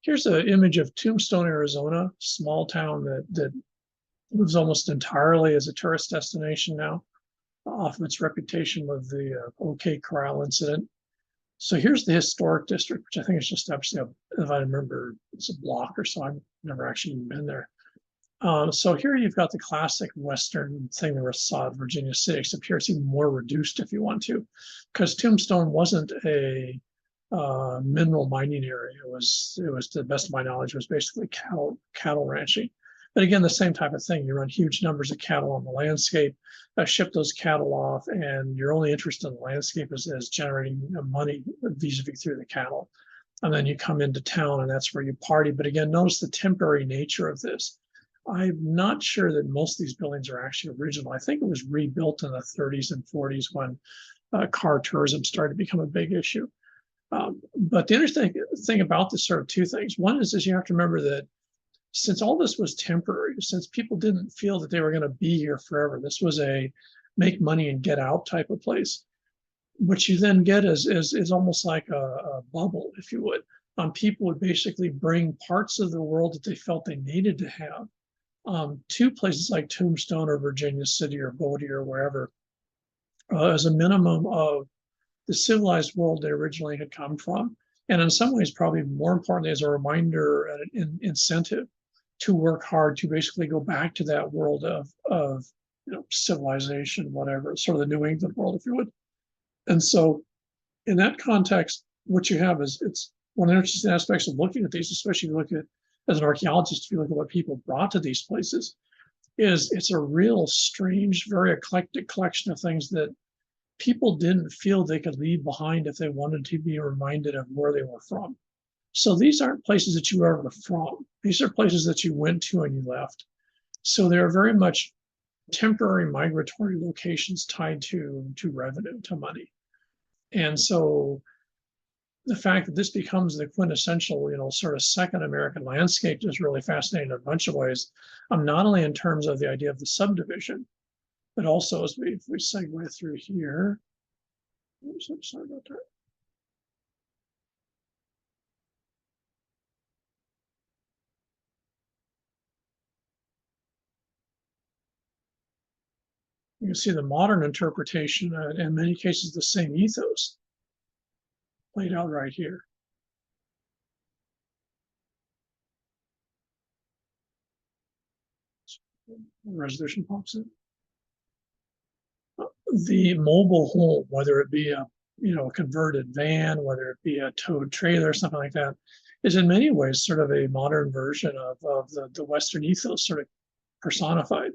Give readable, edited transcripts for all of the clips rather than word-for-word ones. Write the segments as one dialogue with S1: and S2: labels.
S1: Here's an image of Tombstone, Arizona, small town that lives almost entirely as a tourist destination now, off of its reputation with the OK Corral incident. So here's the historic district, which I think is just actually, if I remember, it's a block or so. I've never actually been there. So here you've got the classic Western thing that we saw at Virginia City, except here it's even more reduced if you want to, because Tombstone wasn't a mineral mining area. It was, to the best of my knowledge, was basically cattle ranching. But again, the same type of thing. You run huge numbers of cattle on the landscape, ship those cattle off, and your only interest in the landscape is generating money vis-a-vis through the cattle. And then you come into town, and that's where you party. But again, notice the temporary nature of this. I'm not sure that most of these buildings are actually original. I think it was rebuilt in the 30s and 40s when car tourism started to become a big issue. But the interesting thing about this, sort of two things. One is you have to remember that since all this was temporary, since people didn't feel that they were going to be here forever, this was a make money and get out type of place. What you then get is almost like a bubble, if you would. People would basically bring parts of the world that they felt they needed to have to places like Tombstone or Virginia City or Bodie or wherever as a minimum of the civilized world they originally had come from. And in some ways, probably more importantly, as a reminder and an incentive to work hard to basically go back to that world of civilization, whatever, sort of the New England world, if you would. And so in that context, what you have is, it's one of the interesting aspects of looking at these, especially if you look at, as an archaeologist, if you look at what people brought to these places, is it's a real strange, very eclectic collection of things that people didn't feel they could leave behind if they wanted to be reminded of where they were from. So these aren't places that you ever were from. These are places that you went to and you left. So they're very much temporary migratory locations tied to revenue, to money. And so the fact that this becomes the quintessential, sort of second American landscape is really fascinating in a bunch of ways. Not only in terms of the idea of the subdivision, but also as we segue through here. Oops, I'm sorry about that. You can see the modern interpretation, in many cases, the same ethos played out right here. Resolution pops in. The mobile home, whether it be a converted van, whether it be a towed trailer, something like that, is in many ways sort of a modern version of the Western ethos, sort of personified.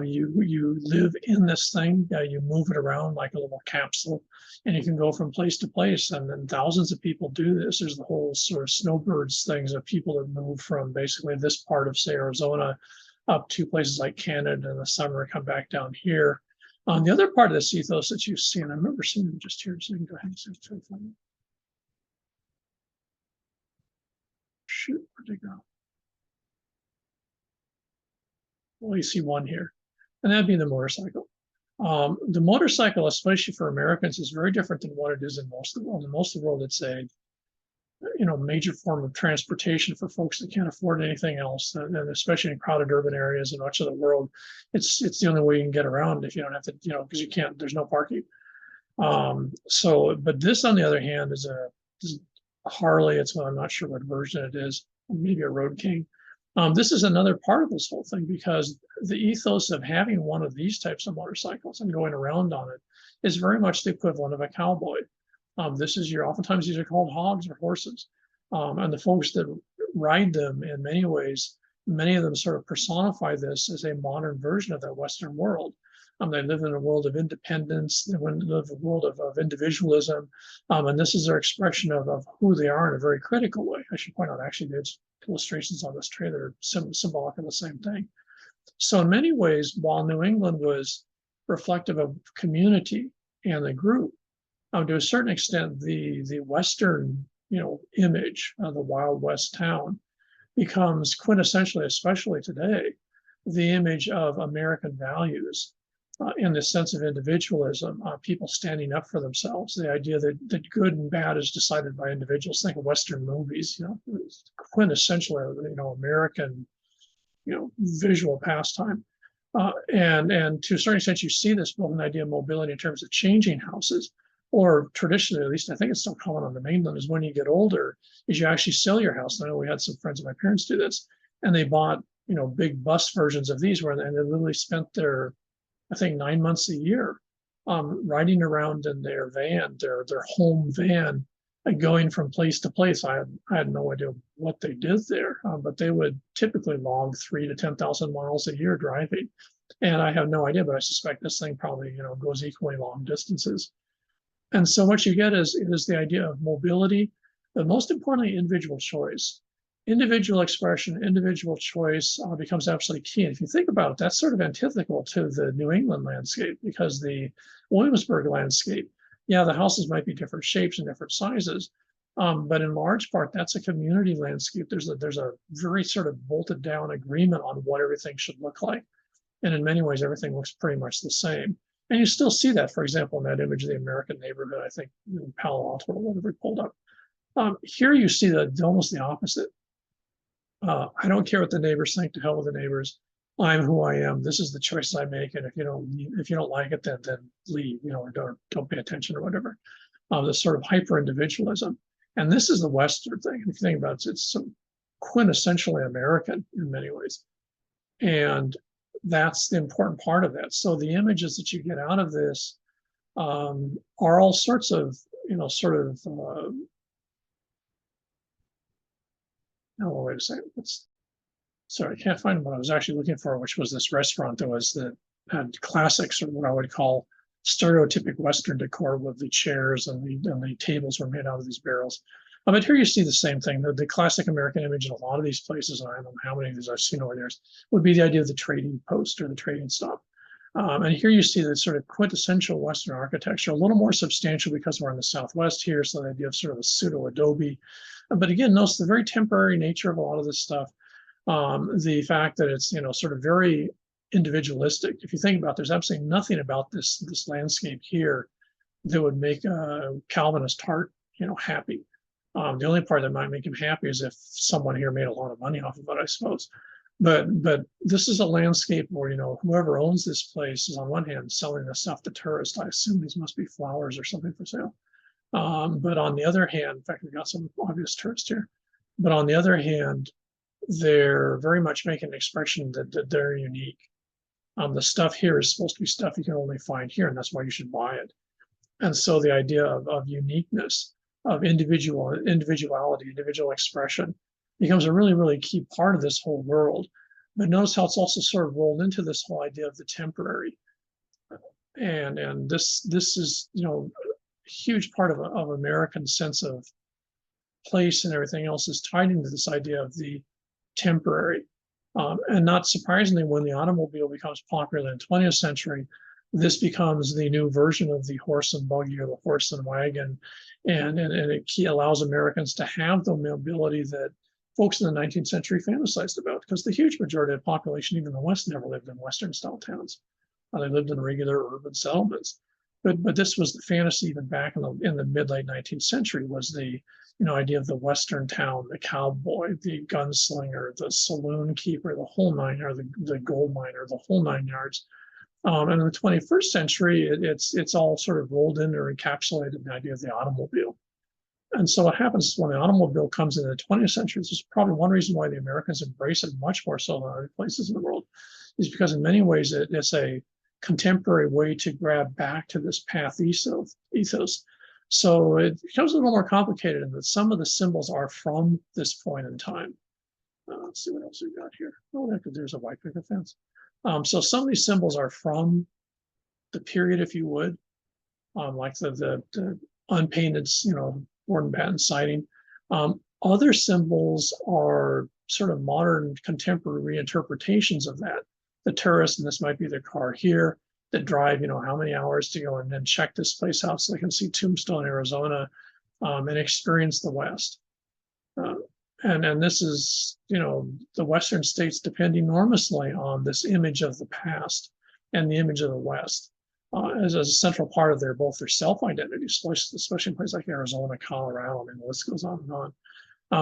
S1: You live in this thing, you move it around like a little capsule, and you can go from place to place. And then thousands of people do this. There's the whole sort of snowbirds things of people that move from basically this part of, say, Arizona up to places like Canada in the summer, come back down here. The other part of this ethos that you see, and I remember seeing them just here, so you can go ahead and see. Shoot, where'd they go? Well, you see one here, and that'd be the motorcycle. The motorcycle, especially for Americans, is very different than what it is in most of the world. In most of the world, it's a major form of transportation for folks that can't afford anything else, and especially in crowded urban areas in much of the world, it's the only way you can get around if you don't have to, because you can't. There's no parking. But this, on the other hand, is a Harley. I'm not sure what version it is. Maybe a Road King. This is another part of this whole thing, because the ethos of having one of these types of motorcycles and going around on it is very much the equivalent of a cowboy. Oftentimes these are called hogs or horses. And the folks that ride them, in many ways, many of them sort of personify this as a modern version of that Western world. They live in a world of independence. They live in a world of individualism. And this is their expression of who they are in a very critical way. I should point out, actually, there's illustrations on this trailer are symbolic of the same thing. So in many ways, while New England was reflective of community and the group, to a certain extent, the Western, image of the Wild West town becomes quintessentially, especially today, the image of American values in this sense of individualism, people standing up for themselves. The idea that good and bad is decided by individuals. Think of Western movies, quintessentially, American, visual pastime. And to a certain extent, you see this both an idea of mobility in terms of changing houses, or traditionally, at least I think it's still common on the mainland, is when you get older, is you actually sell your house. And I know we had some friends of my parents do this, and they bought, big bus versions of these and they literally spent their, I think, 9 months a year riding around in their van, their home van, and going from place to place. I had no idea what they did there, but they would typically log 3 to 10,000 miles a year driving. And I have no idea, but I suspect this thing probably, goes equally long distances. And so what you get is the idea of mobility, but most importantly, individual choice. Individual expression, individual choice becomes absolutely key. And if you think about it, that's sort of antithetical to the New England landscape, because the Williamsburg landscape, yeah, the houses might be different shapes and different sizes, but in large part, that's a community landscape. There's a very sort of bolted down agreement on what everything should look like. And in many ways, everything looks pretty much the same. And you still see that, for example, in that image of the American neighborhood, I think in Palo Alto or whatever we pulled up. Here you see almost the opposite. I don't care what the neighbors think. To hell with the neighbors. I'm who I am. This is the choice I make, and if you don't like it, then leave. Or don't pay attention or whatever. This sort of hyper individualism, and this is the Western thing. If you think about it, it's quintessentially American in many ways, and that's the important part of that. So the images that you get out of this are all sorts of, oh, wait a second. Sorry, I can't find what I was actually looking for, which was this restaurant that had classics, or what I would call stereotypic Western decor, with the chairs and the tables were made out of these barrels. But here you see the same thing. The classic American image in a lot of these places, and I don't know how many of these I've seen over there, would be the idea of the trading post or the trading stop. And here you see the sort of quintessential Western architecture, a little more substantial because we're in the Southwest here. So the idea of sort of a pseudo adobe. But again, notice the very temporary nature of a lot of this stuff. The fact that it's, sort of very individualistic. If you think about it, there's absolutely nothing about this landscape here that would make a Calvinist heart, happy. The only part that might make him happy is if someone here made a lot of money off of it, I suppose. But this is a landscape where, whoever owns this place is on one hand selling the stuff to tourists. I assume these must be flowers or something for sale. But on the other hand, in fact, we've got some obvious tourists here. But on the other hand, they're very much making an expression that they're unique. The stuff here is supposed to be stuff you can only find here, and that's why you should buy it. And so the idea of uniqueness, of individuality, individual expression becomes a really, really key part of this whole world. But notice how it's also sort of rolled into this whole idea of the temporary. And this is, a huge part of American sense of place and everything else is tied into this idea of the temporary. And not surprisingly, when the automobile becomes popular in the 20th century, this becomes the new version of the horse and buggy or the horse and wagon. And it allows Americans to have the mobility that folks in the 19th century fantasized about, because the huge majority of the population, even in the West, never lived in Western style towns. They lived in regular urban settlements. But this was the fantasy even back in the mid-late 19th century, was the idea of the Western town, the cowboy, the gunslinger, the saloon keeper, the whole nine yards, the gold miner, the whole 9 yards. And in the 21st century, it's all sort of rolled in or encapsulated in the idea of the automobile. And so what happens is when the automobile comes in the 20th century, this is probably one reason why the Americans embrace it much more so than other places in the world, is because in many ways it's a contemporary way to grab back to this path ethos. So it becomes a little more complicated in that some of the symbols are from this point in time. Let's see what else we've got here. Oh, there's a white picket fence. So some of these symbols are from the period, if you would, like the unpainted, board and batten siding. Other symbols are sort of modern contemporary reinterpretations of that. The tourists, and this might be their car here, that drive, how many hours to go and then check this place out so they can see Tombstone, Arizona, and experience the West. And this is, the Western states depend enormously on this image of the past. and the image of the West as a central part of both their self-identity, especially in places like Arizona, Colorado. I mean, the list goes on and on.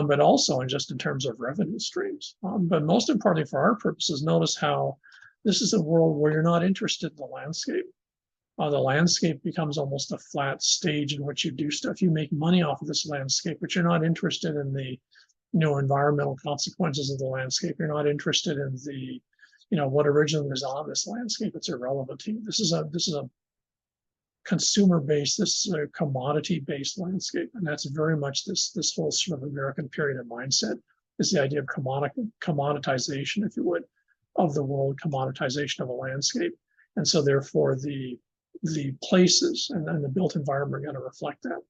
S1: But also in terms of revenue streams. But most importantly for our purposes, notice how this is a world where you're not interested in the landscape. The landscape becomes almost a flat stage in which you do stuff. You make money off of this landscape, but you're not interested in the environmental consequences of the landscape. You're not interested in the what originally was on this landscape. It's irrelevant to you. This is a consumer-based, this is a commodity-based landscape, and that's very much this whole sort of American period of mindset is the idea of commoditization, if you would, of the world, commoditization of a landscape, and so therefore the places and the built environment are going to reflect that.